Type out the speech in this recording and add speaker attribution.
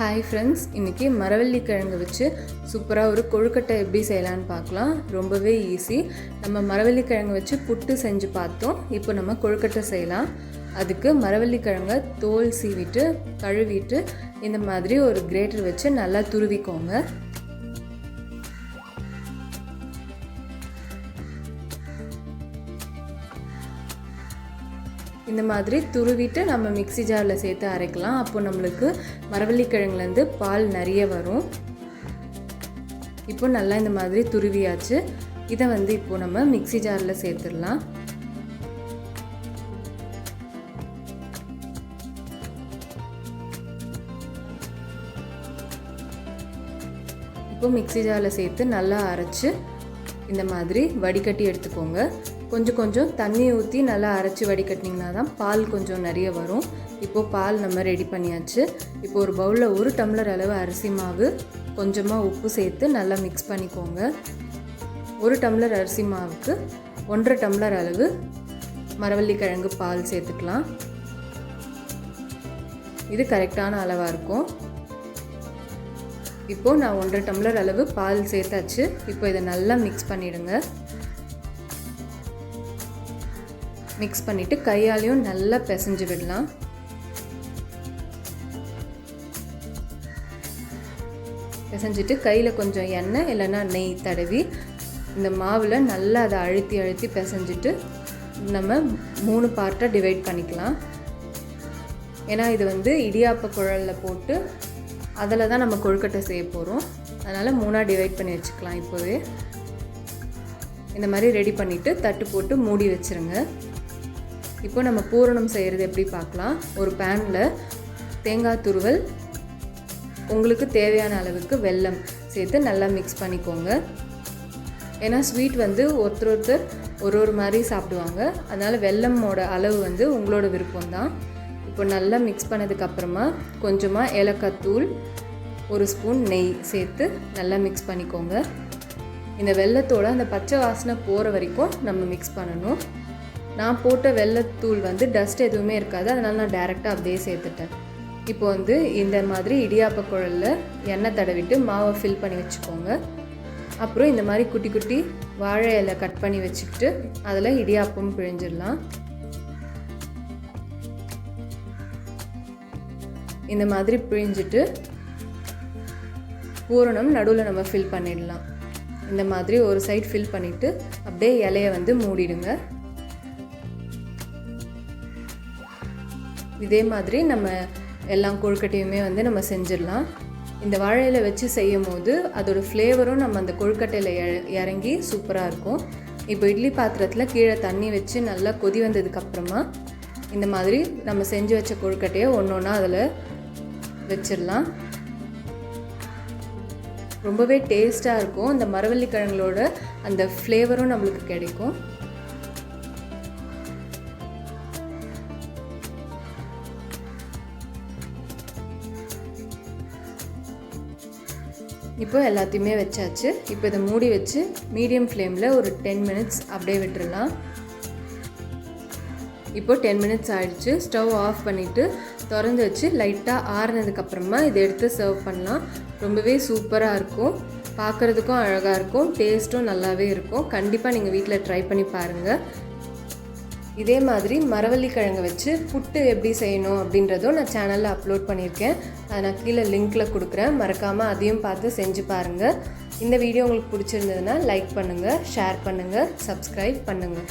Speaker 1: Hi friends, இன்றைக்கி மரவள்ளி கிழங்கு வச்சு சூப்பராக ஒரு கொழுக்கட்டை எப்படி செய்யலான்னு பார்க்கலாம். ரொம்பவே ஈஸி. நம்ம மரவள்ளி கிழங்கு வச்சு புட்டு செஞ்சு பார்த்தோம். இப்போ நம்ம கொழுக்கட்டை செய்யலாம். அதுக்கு மரவள்ளி கிழங்கை தோல் சீவிட்டு கழுவிட்டு இந்த மாதிரி ஒரு கிரேட்டர் வச்சு நல்லா துருவிக்கோங்க. இந்த மாதிரி துருவிட்டு நம்ம மிக்ஸி ஜாரில் சேர்த்து அரைக்கலாம். அப்போ நம்மளுக்கு மரவள்ளி கிழங்குலேருந்து பால் நிறைய வரும். இப்போ நல்லா இந்த மாதிரி துருவியாச்சு. இதை இப்போ நம்ம மிக்ஸி ஜாரில் சேர்த்துடலாம். இப்போ மிக்ஸி ஜாரில் சேர்த்து நல்லா அரைச்சி இந்த மாதிரி வடிகட்டி எடுத்துக்கோங்க. கொஞ்சம் தண்ணி ஊற்றி நல்லா அரைச்சி வடிகட்டினீங்கன்னா தான் பால் கொஞ்சம் நிறைய வரும். இப்போது பால் நம்ம ரெடி பண்ணியாச்சு. இப்போ ஒரு பவுலில் 1 டம்ளர் அளவு அரிசி மாவு, கொஞ்சமாக உப்பு சேர்த்து நல்லா மிக்ஸ் பண்ணிக்கோங்க. 1 டம்ளர் அரிசி மாவுக்கு 1.5 டம்ளர் அளவு மரவள்ளி கிழங்கு பால் சேர்த்துக்கலாம். இது கரெக்டான அளவாக இருக்கும். இப்போது நான் 1.5 டம்ளர் அளவு பால் சேர்த்தாச்சு. இப்போ இதை நல்லா மிக்ஸ் பண்ணிவிடுங்க. மிக்ஸ் பண்ணிவிட்டு கையாலையும் நல்லா பிசைஞ்சு விடலாம். பிசைஞ்சிட்டு கையில் கொஞ்சம் எண்ணெய் இல்லைன்னா நெய் தடவி இந்த மாவில் நல்லா அதை அழுத்தி பிசைஞ்சிட்டு நம்ம 3 பார்ட்டாக டிவைட் பண்ணிக்கலாம். ஏன்னா இது இடியாப்ப குழலில் போட்டு அதில் தான் நம்ம கொழுக்கட்டை செய்ய போகிறோம். அதனால் 3ஆக டிவைட் பண்ணி வச்சுக்கலாம். இப்போவே இந்த மாதிரி ரெடி பண்ணிவிட்டு தட்டு போட்டு மூடி வச்சுருங்க. இப்போ நம்ம பூரணம் செய்கிறது எப்படி பார்க்கலாம். ஒரு பேனில் தேங்காய் துருவல், உங்களுக்கு தேவையான அளவுக்கு வெல்லம் சேர்த்து நல்லா மிக்ஸ் பண்ணிக்கோங்க. ஏன்னா ஸ்வீட் ஒருத்தர் ஒரு மாதிரி சாப்பிடுவாங்க. அதனால் வெல்லமோட அளவு உங்களோட விருப்பம்தான். இப்போ நல்லா மிக்ஸ் பண்ணதுக்கப்புறமா கொஞ்சமாக ஏலக்காய் தூள், 1 ஸ்பூன் நெய் சேர்த்து நல்லா மிக்ஸ் பண்ணிக்கோங்க. இந்த வெல்லத்தோட அந்த பச்சை வாசனை போகிற வரைக்கும் நம்ம மிக்ஸ் பண்ணணும். நான் போட்ட வெல்லத்தூள் டஸ்ட் எதுவுமே இருக்காது. அதனால் நான் டைரெக்டாக அப்படியே சேர்த்துட்டேன். இப்போ இந்த மாதிரி இடியாப்ப குழலில் எண்ணெய் தடவிட்டு மாவை ஃபில் பண்ணி வச்சுக்கோங்க. அப்புறம் இந்த மாதிரி குட்டி குட்டி வாழை இலை கட் பண்ணி வச்சுக்கிட்டு அதில் இடியாப்பம் பிழிஞ்சிடலாம். இந்த மாதிரி பிழிஞ்சிட்டு பூரணம் நடுவில் நம்ம ஃபில் பண்ணிடலாம். இந்த மாதிரி ஒரு சைட் ஃபில் பண்ணிவிட்டு அப்படியே இலையை மூடிடுங்க. இதே மாதிரி நம்ம எல்லா கொழுக்கட்டையுமே நம்ம செஞ்சிடலாம். இந்த வாழையில வச்சு செய்யும் போது அதோடய ஃப்ளேவரும் நம்ம அந்த கொழுக்கட்டையில் இறங்கி சூப்பராக இருக்கும். இப்போ இட்லி பாத்திரத்தில் கீழே தண்ணி வச்சு நல்லா கொதி வந்ததுக்கப்புறமா இந்த மாதிரி நம்ம செஞ்சு வச்ச கொழுக்கட்டையை ஒன்றா அதில் வச்சிடலாம். ரொம்பவே டேஸ்ட்டாக இருக்கும். இந்த மரவள்ளி கிழங்களோட அந்த ஃப்ளேவரும் நம்மளுக்கு கிடைக்கும். இப்போ எல்லாத்தையுமே வச்சாச்சு. இப்போ இதை மூடி வச்சு மீடியம் ஃப்ளேமில் ஒரு 10 மினிட்ஸ் அப்படியே விட்டுடலாம். இப்போ 10 மினிட்ஸ் ஆகிடுச்சு. ஸ்டவ் ஆஃப் பண்ணிவிட்டு திறந்து வச்சு லைட்டாக ஆறுனதுக்கப்புறமா இதை எடுத்து சர்வ் பண்ணலாம். ரொம்பவே சூப்பராக இருக்கும். பார்க்குறதுக்கும் அழகாக இருக்கும். டேஸ்ட்டும் நல்லாவே இருக்கும். கண்டிப்பாக நீங்கள் வீட்டில் ட்ரை பண்ணி பாருங்கள். இதே மாதிரி மரவள்ளி கிழங்கு வச்சு புட்டு எப்படி செய்யணும் அப்படின்றதும் நான் சேனலில் அப்லோட் பண்ணியிருக்கேன். அதை நான் கீழே லிங்க்கில் கொடுக்குறேன். மறக்காமல் அதையும் பார்த்து செஞ்சு பாருங்கள். இந்த வீடியோ உங்களுக்கு பிடிச்சிருந்ததுன்னா லைக் பண்ணுங்கள், ஷேர் பண்ணுங்கள், சப்ஸ்கிரைப் பண்ணுங்கள்.